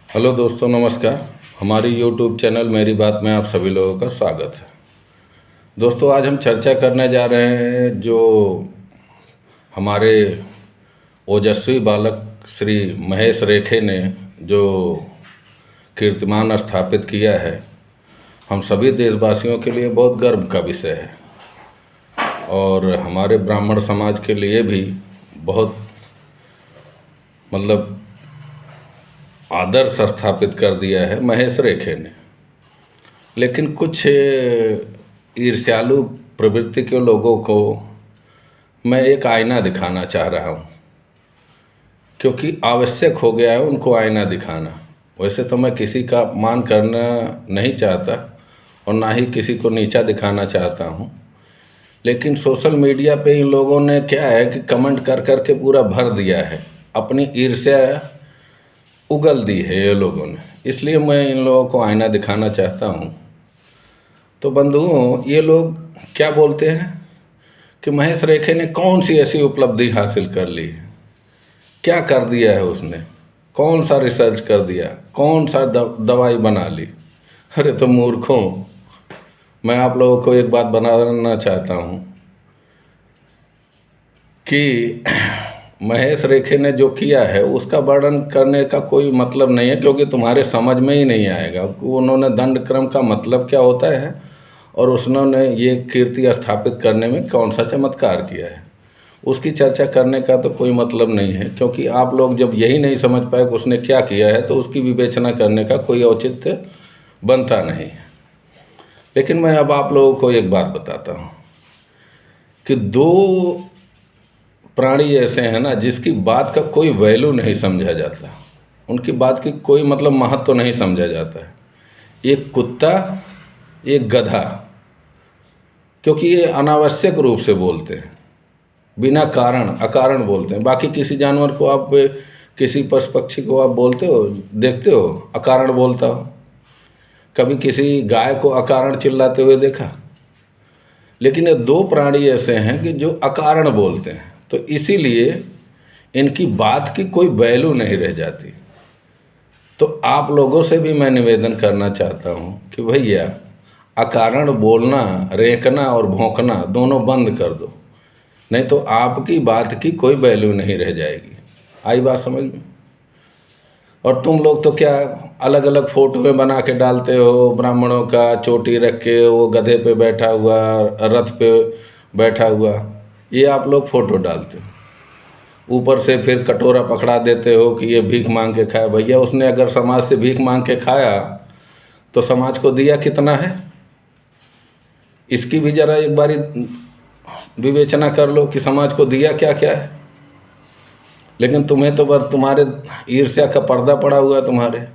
Hello दोस्तों, नमस्कार। हमारी यूट्यूब चैनल मेरी बात में आप सभी लोगों का स्वागत है। दोस्तों, आज हम चर्चा करने जा रहे हैं जो हमारे ओजस्वी बालक श्री महेश रेखे ने जो कीर्तिमान स्थापित किया है, हम सभी देशवासियों के लिए बहुत गर्व का विषय है और हमारे ब्राह्मण समाज के लिए भी बहुत आदर्श स्थापित कर दिया है महेश रेखे ने। लेकिन कुछ ईर्ष्यालु प्रवृत्ति के लोगों को मैं एक आईना दिखाना चाह रहा हूँ, क्योंकि आवश्यक हो गया है उनको आईना दिखाना। वैसे तो मैं किसी का अपमान करना नहीं चाहता और ना ही किसी को नीचा दिखाना चाहता हूँ, लेकिन सोशल मीडिया पे इन लोगों ने क्या है कि कमेंट कर कर के पूरा भर दिया है, अपनी ईर्ष्या उगल दी है ये लोगों ने। इसलिए मैं इन लोगों को आईना दिखाना चाहता हूँ। तो बंधुओं, ये लोग क्या बोलते हैं कि महेश रेखे ने कौन सी ऐसी उपलब्धि हासिल कर ली है, क्या कर दिया है उसने, कौन सा रिसर्च कर दिया, कौन सा दवाई बना ली। अरे तो मूर्खों, मैं आप लोगों को एक बात बनाना चाहता हूँ कि महेश रेखे ने जो किया है उसका वर्णन करने का कोई मतलब नहीं है, क्योंकि तुम्हारे समझ में ही नहीं आएगा उन्होंने दंड क्रम का मतलब क्या होता है और उसने ये कीर्ति स्थापित करने में कौन सा चमत्कार किया है। उसकी चर्चा करने का तो कोई मतलब नहीं है, क्योंकि आप लोग जब यही नहीं समझ पाए कि उसने क्या किया है तो उसकी विवेचना करने का कोई औचित्य बनता नहीं है। लेकिन मैं अब आप लोगों को एक बात बताता हूँ कि दो प्राणी ऐसे हैं ना जिसकी बात का कोई वैल्यू नहीं समझा जाता, उनकी बात की कोई महत्व तो नहीं समझा जाता है। एक कुत्ता, एक गधा, क्योंकि ये अनावश्यक रूप से बोलते हैं, बिना कारण अकारण बोलते हैं। बाकी किसी जानवर को आप, किसी पशु पक्षी को आप बोलते हो, देखते हो अकारण बोलता हो? कभी किसी गाय को अकारण चिल्लाते हुए देखा? लेकिन ये दो प्राणी ऐसे हैं कि जो अकारण बोलते हैं, तो इसीलिए इनकी बात की कोई वैल्यू नहीं रह जाती। तो आप लोगों से भी मैं निवेदन करना चाहता हूँ कि भैया, अकारण बोलना, रेंकना और भौंकना दोनों बंद कर दो, नहीं तो आपकी बात की कोई वैल्यू नहीं रह जाएगी। आई बात समझ में? और तुम लोग तो क्या अलग अलग फोटो में बना के डालते हो, ब्राह्मणों का चोटी रख के, वो गधे पे बैठा हुआ, रथ पे बैठा हुआ, ये आप लोग फोटो डालते हो। ऊपर से फिर कटोरा पकड़ा देते हो कि ये भीख मांग के खाया। भैया, उसने अगर समाज से भीख मांग के खाया तो समाज को दिया कितना है, इसकी भी जरा एक बारी विवेचना कर लो कि समाज को दिया क्या क्या है। लेकिन तुम्हें तो बस तुम्हारे ईर्ष्या का पर्दा पड़ा हुआ है तुम्हारे,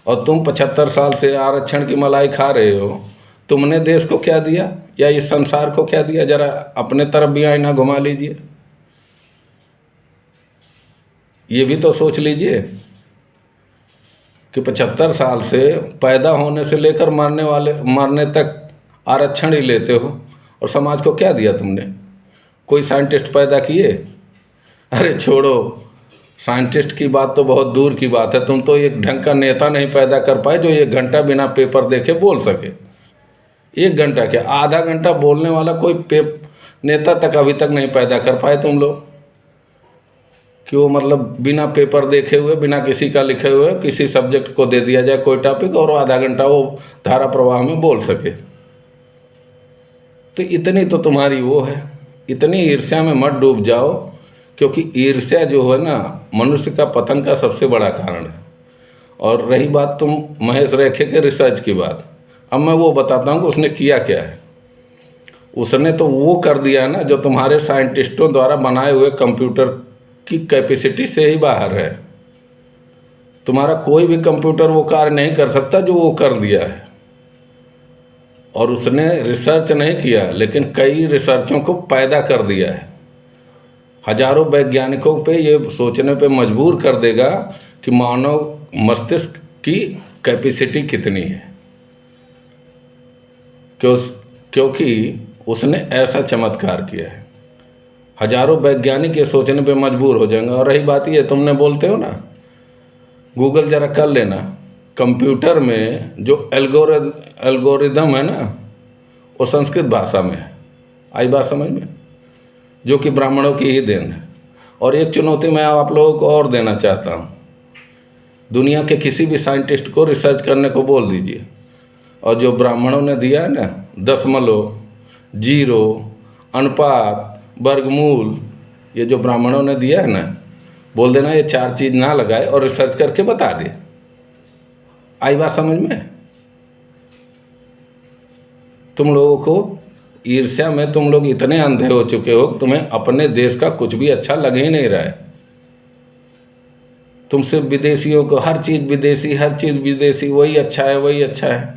और तुम 75 साल से आरक्षण की मलाई खा रहे हो। तुमने देश को क्या दिया या इस संसार को क्या दिया? जरा अपने तरफ भी आईना घुमा लीजिए, ये भी तो सोच लीजिए कि 75 साल से पैदा होने से लेकर मरने तक आरक्षण ही लेते हो, और समाज को क्या दिया तुमने? कोई साइंटिस्ट पैदा किए? अरे छोड़ो, साइंटिस्ट की बात तो बहुत दूर की बात है। तुम तो एक ढंग का नेता नहीं पैदा कर पाए जो 1 घंटा बिना पेपर देखे बोल सके। 1 घंटा क्या, आधा घंटा बोलने वाला कोई नेता तक अभी तक नहीं पैदा कर पाए तुम लोग, कि वो बिना पेपर देखे हुए, बिना किसी का लिखे हुए किसी सब्जेक्ट को दे दिया जाए कोई टॉपिक और आधा घंटा वो धारा प्रवाह में बोल सके। तो इतनी तो तुम्हारी वो है। इतनी ईर्ष्या में मत डूब जाओ, क्योंकि ईर्ष्या जो है ना, मनुष्य का पतन का सबसे बड़ा कारण है। और रही बात तुम महेश रेखे के रिसर्च की बात, अब मैं वो बताता हूँ कि उसने किया क्या है। उसने तो वो कर दिया ना जो तुम्हारे साइंटिस्टों द्वारा बनाए हुए कंप्यूटर की कैपेसिटी से ही बाहर है। तुम्हारा कोई भी कंप्यूटर वो कार्य नहीं कर सकता जो वो कर दिया है। और उसने रिसर्च नहीं किया, लेकिन कई रिसर्चों को पैदा कर दिया है। हजारों वैज्ञानिकों पे ये सोचने पे मजबूर कर देगा कि मानव मस्तिष्क की कैपेसिटी कितनी है, क्योंकि उसने ऐसा चमत्कार किया है। हजारों वैज्ञानिक ये सोचने पे मजबूर हो जाएंगे। और रही बात ये, तुमने बोलते हो ना गूगल जरा कर लेना, कंप्यूटर में जो एल्गोरिदम है ना, वो संस्कृत भाषा में है। आई बात समझ में? जो कि ब्राह्मणों की ही देन है। और एक चुनौती मैं आप लोगों को और देना चाहता हूँ, दुनिया के किसी भी साइंटिस्ट को रिसर्च करने को बोल दीजिए, और जो ब्राह्मणों ने दिया है ना, दशमलव, जीरो, अनुपात, वर्गमूल, ये जो ब्राह्मणों ने दिया है ना, बोल देना ये 4 चीज़ ना लगाए और रिसर्च करके बता दे। आई बात समझ में? तुम लोगों को ईर्ष्या में तुम लोग इतने अंधे हो चुके हो, तुम्हें अपने देश का कुछ भी अच्छा लग ही नहीं रहा है। तुम सिर्फ विदेशियों को, हर चीज़ विदेशी, हर चीज़ विदेशी, वही अच्छा है, वही अच्छा है।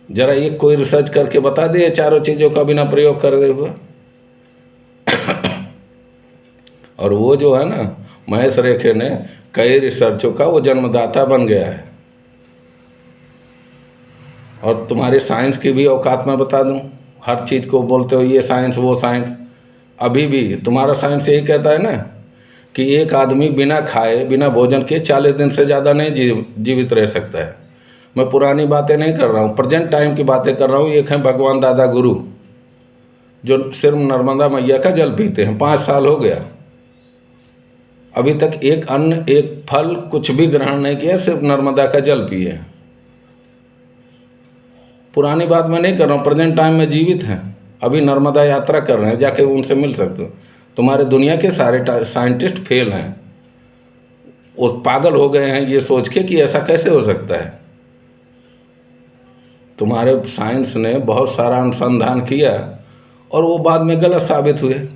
जरा एक कोई रिसर्च करके बता दे चारों चीज़ों का बिना प्रयोग करे हुए। और वो जो है ना, महेश रेखे ने कई रिसर्चों का वो जन्मदाता बन गया है। और तुम्हारी साइंस की भी औकात मैं बता दूं, हर चीज़ को बोलते हो ये साइंस वो साइंस। अभी भी तुम्हारा साइंस यही कहता है ना कि एक आदमी बिना खाए, बिना भोजन के 40 दिन से ज़्यादा नहीं जीवित रह सकता है। मैं पुरानी बातें नहीं कर रहा हूँ, प्रेजेंट टाइम की बातें कर रहा हूँ। एक है भगवान दादा गुरु, जो सिर्फ नर्मदा मैया का जल पीते हैं, 5 साल हो गया, अभी तक एक अन्न, एक फल, कुछ भी ग्रहण नहीं किया, सिर्फ नर्मदा का जल पिए। पुरानी बात मैं नहीं कर रहा हूँ, प्रेजेंट टाइम में जीवित हैं, अभी नर्मदा यात्रा कर रहे हैं, जाके उनसे मिल सकते हो। तुम्हारे दुनिया के सारे साइंटिस्ट फेल हैं, वो पागल हो गए हैं ये सोच के कि ऐसा कैसे हो सकता है। तुम्हारे साइंस ने बहुत सारा अनुसंधान किया और वो बाद में गलत साबित हुए।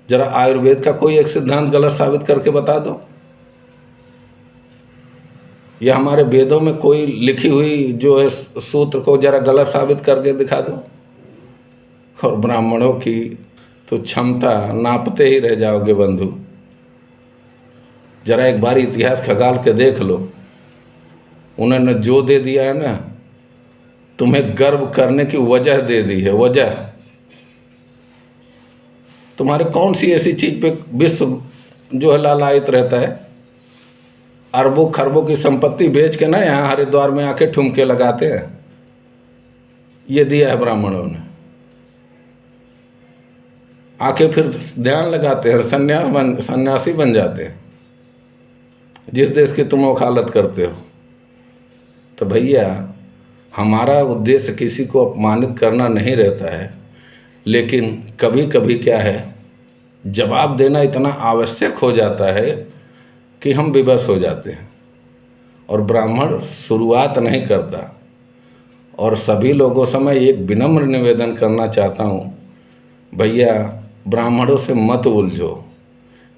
जरा आयुर्वेद का कोई एक सिद्धांत गलत साबित करके बता दो, या हमारे वेदों में कोई लिखी हुई जो है सूत्र को जरा गलत साबित करके दिखा दो। और ब्राह्मणों की तो क्षमता नापते ही रह जाओगे बंधु। जरा एक बार इतिहास खगाल के देख लो, उन्होंने जो दे दिया है ना, तुम्हें गर्व करने की वजह दे दी है, वजह। तुम्हारे कौन सी ऐसी चीज पे विश्व जो है लालायित रहता है? अरबों खरबों की संपत्ति बेच के ना यहाँ हरिद्वार में आके ठुमके लगाते हैं। ये दिया है ब्राह्मणों ने, आके फिर ध्यान लगाते हैं, सन्यासी बन जाते हैं जिस देश की तुम वकालत करते हो। तो भैया, हमारा उद्देश्य किसी को अपमानित करना नहीं रहता है, लेकिन कभी कभी क्या है, जवाब देना इतना आवश्यक हो जाता है कि हम विवश हो जाते हैं। और ब्राह्मण शुरुआत नहीं करता। और सभी लोगों से मैं एक विनम्र निवेदन करना चाहता हूँ, भैया ब्राह्मणों से मत उलझो,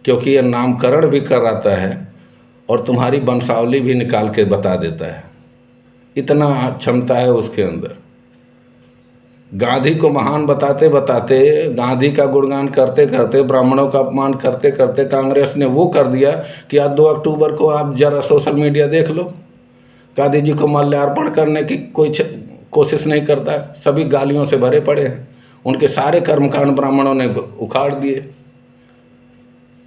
क्योंकि यह नामकरण भी कराता है और तुम्हारी वंशावली भी निकाल के बता देता है। इतना क्षमता है उसके अंदर। गांधी को महान बताते बताते, गांधी का गुणगान करते करते, ब्राह्मणों का अपमान करते करते कांग्रेस ने वो कर दिया कि आज 2 अक्टूबर को आप जरा सोशल मीडिया देख लो, गांधी जी को माल्यार्पण करने की कोई कोशिश नहीं करता, सभी गालियों से भरे पड़े हैं। उनके सारे कर्मकांड ब्राह्मणों ने उखाड़ दिए।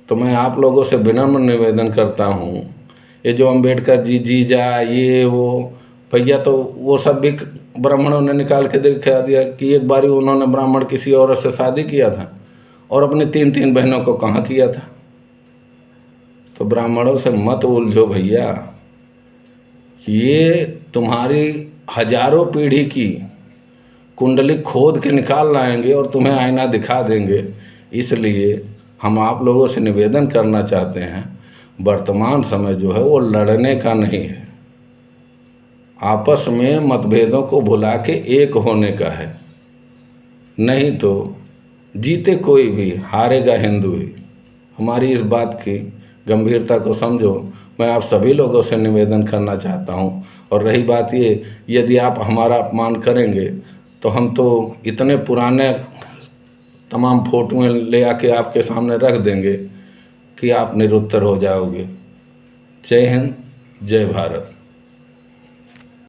तो मैं आप लोगों से विनम्र निवेदन करता हूँ, ये जो अम्बेडकर जी, जीजा, ये वो, भैया तो वो सब भी ब्राह्मणों ने निकाल के दिखा दिया कि एक बारी उन्होंने ब्राह्मण किसी औरत से शादी किया था और अपनी 3 बहनों को कहाँ किया था। तो ब्राह्मणों से मत उलझो भैया, ये तुम्हारी हजारों पीढ़ी की कुंडली खोद के निकाल लाएंगे और तुम्हें आईना दिखा देंगे। इसलिए हम आप लोगों से निवेदन करना चाहते हैं, वर्तमान समय जो है वो लड़ने का नहीं है, आपस में मतभेदों को भुला के एक होने का है। नहीं तो जीते कोई भी, हारेगा हिंदू ही। हमारी इस बात की गंभीरता को समझो, मैं आप सभी लोगों से निवेदन करना चाहता हूँ। और रही बात ये, यदि आप हमारा अपमान करेंगे तो हम तो इतने पुराने तमाम फोटोएं ले आके आपके सामने रख देंगे कि आप निरुत्तर हो जाओगे। जय हिंद, जय भारत।